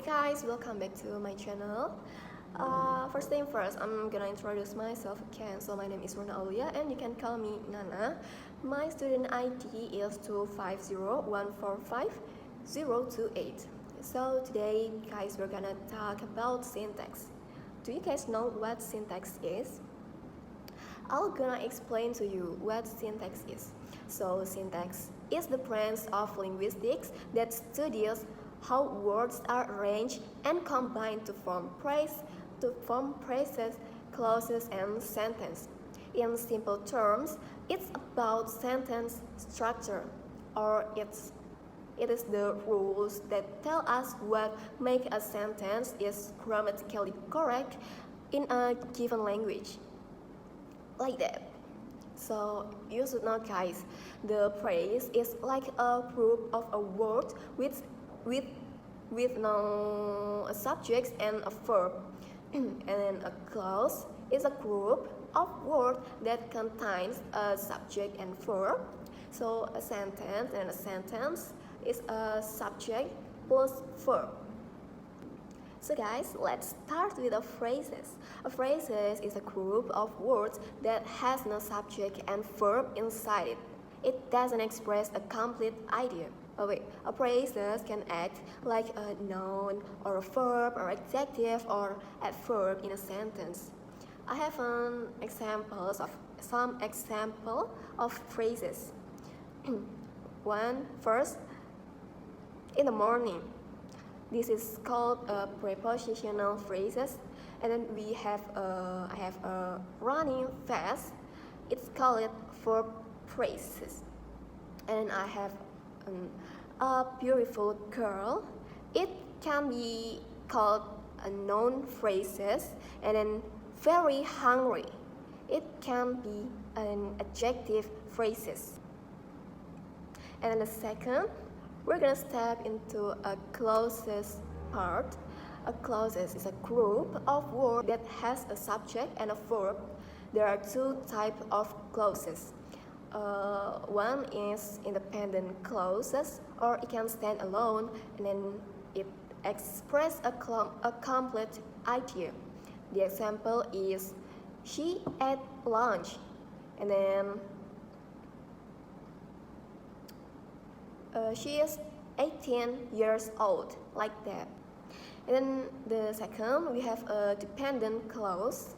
guys, welcome back to my channel. First thing first, I'm gonna introduce myself again. So my name is Rona Aulia and you can call me Nana. My student ID is 250145028. So today guys, we're gonna talk about syntax. Do you guys know what syntax is? I'm gonna explain to you what syntax is. So syntax is the branch of linguistics that studies how words are arranged and combined to form phrases, clauses, and sentences. In simple terms, it's about sentence structure, or it is the rules that tell us what make a sentence is grammatically correct in a given language. Like that. So you should know, guys, the phrase is like a group of a word with no subjects and a verb. And then a clause is a group of words that contains a subject and verb. So a sentence is a subject plus verb. So guys, let's start with the phrases. A phrase is a group of words that has no subject and verb inside it. It doesn't express a complete idea. A phrase can act like a noun or a verb or adjective or adverb in a sentence. I have some example of phrases. First, in the morning. This is called prepositional phrases. And then I have a running fast. It's called verb phrases. And I have a beautiful girl. It can be called a noun phrases. And then very hungry. It can be an adjective phrases. And then the second, we're gonna step into a clauses part. A clauses is a group of words that has a subject and a verb. There are two types of clauses. One is independent clauses, or it can stand alone, and then it expresses a complete idea. The example is, she ate lunch, and then she is 18 years old, like that. And then the second, we have a dependent clause.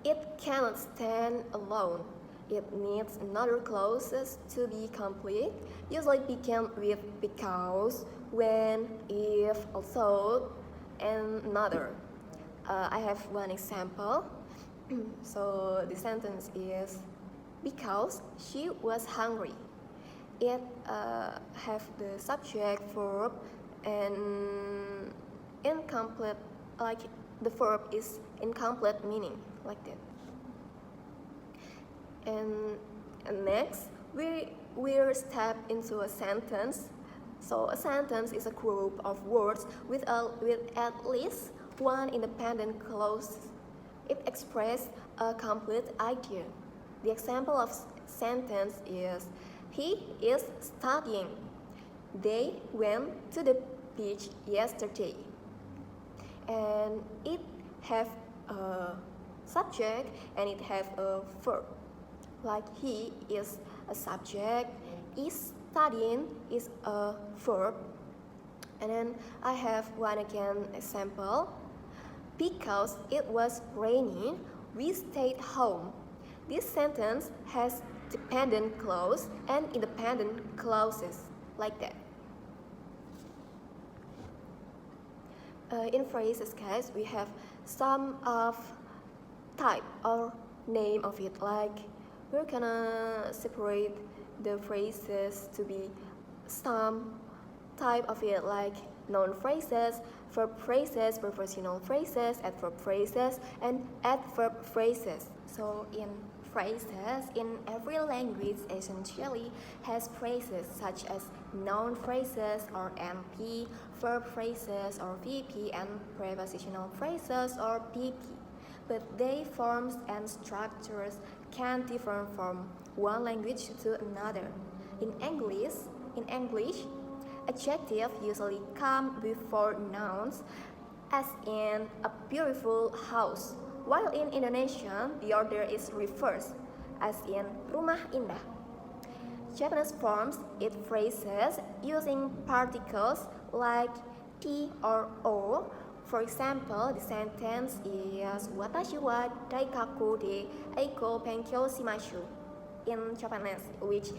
It cannot stand alone. It needs another clauses to be complete. Usually begin with because, when, if, although, and another. I have one example. So the sentence is, because she was hungry. It have the subject, verb, and incomplete, like the verb is incomplete meaning, like that. And next, we'll step into a sentence. So a sentence is a group of words with at least one independent clause. It expresses a complete idea. The example of sentence is, he is studying. They went to the beach yesterday. And it have a subject and it have a verb. Like he is a subject, is studying is a verb. And then I have one again example. Because it was raining, we stayed home. This sentence has dependent clause and independent clauses, like that. In phrases, guys, we have some of type or name of it. Like we're gonna separate the phrases to be some type of it, like noun phrases, verb phrases, prepositional phrases, adverb phrases, and adverb phrases. So in phrases, in every language essentially has phrases such as noun phrases or NP, verb phrases or VP, and prepositional phrases or PP. But their forms and structures can differ from one language to another. In English, Adjectives usually come before nouns, as in a beautiful house, while in Indonesian the order is reversed, as in rumah indah. Japanese forms its phrases using particles like T or O. For example, the sentence is Watashi wa daikaku de eiko benkyou shimashu in Japanese, which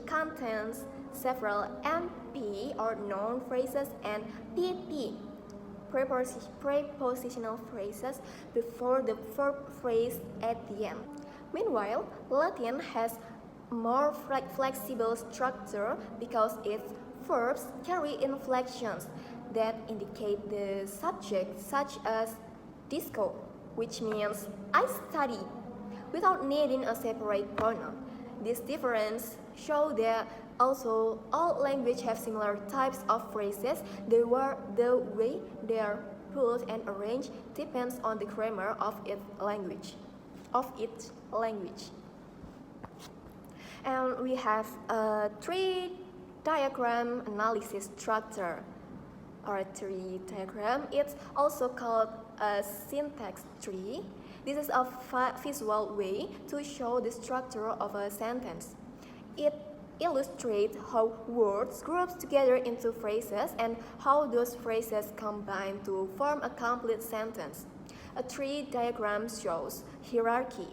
contains several NP or noun phrases and PP prepositional phrases before the verb phrase at the end. Meanwhile, Latin has more flexible structure because its verbs carry inflections that indicate the subject, such as disco, which means I study, without needing a separate pronoun. This difference shows that also all languages have similar types of phrases. The way they are put and arranged depends on the grammar of each language. And we have a tree diagram analysis structure or tree diagram. It's also called a syntax tree. This is a visual way to show the structure of a sentence. It illustrates how words group together into phrases and how those phrases combine to form a complete sentence. A tree diagram shows hierarchy,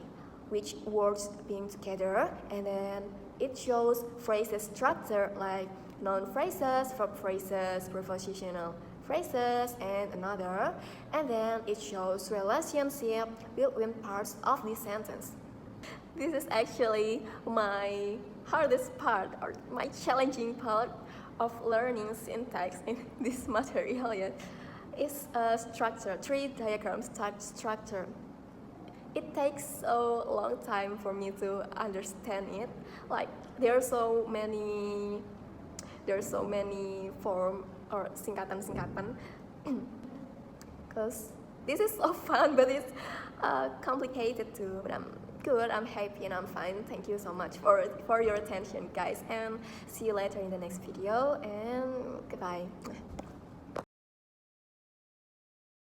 which words being together, and then it shows phrases structure like noun phrases, verb phrases, prepositional phrases, and another, and then it shows relationship between parts of the sentence. This is actually my hardest part or my challenging part of learning syntax in this material. Is a structure, tree diagrams type structure. It takes so long time for me to understand it. Like there are so many form or singkatan because this is so fun, but it's complicated too. But I'm good, I'm happy, and I'm fine. Thank you so much for your attention, guys, and see you later in the next video, and goodbye.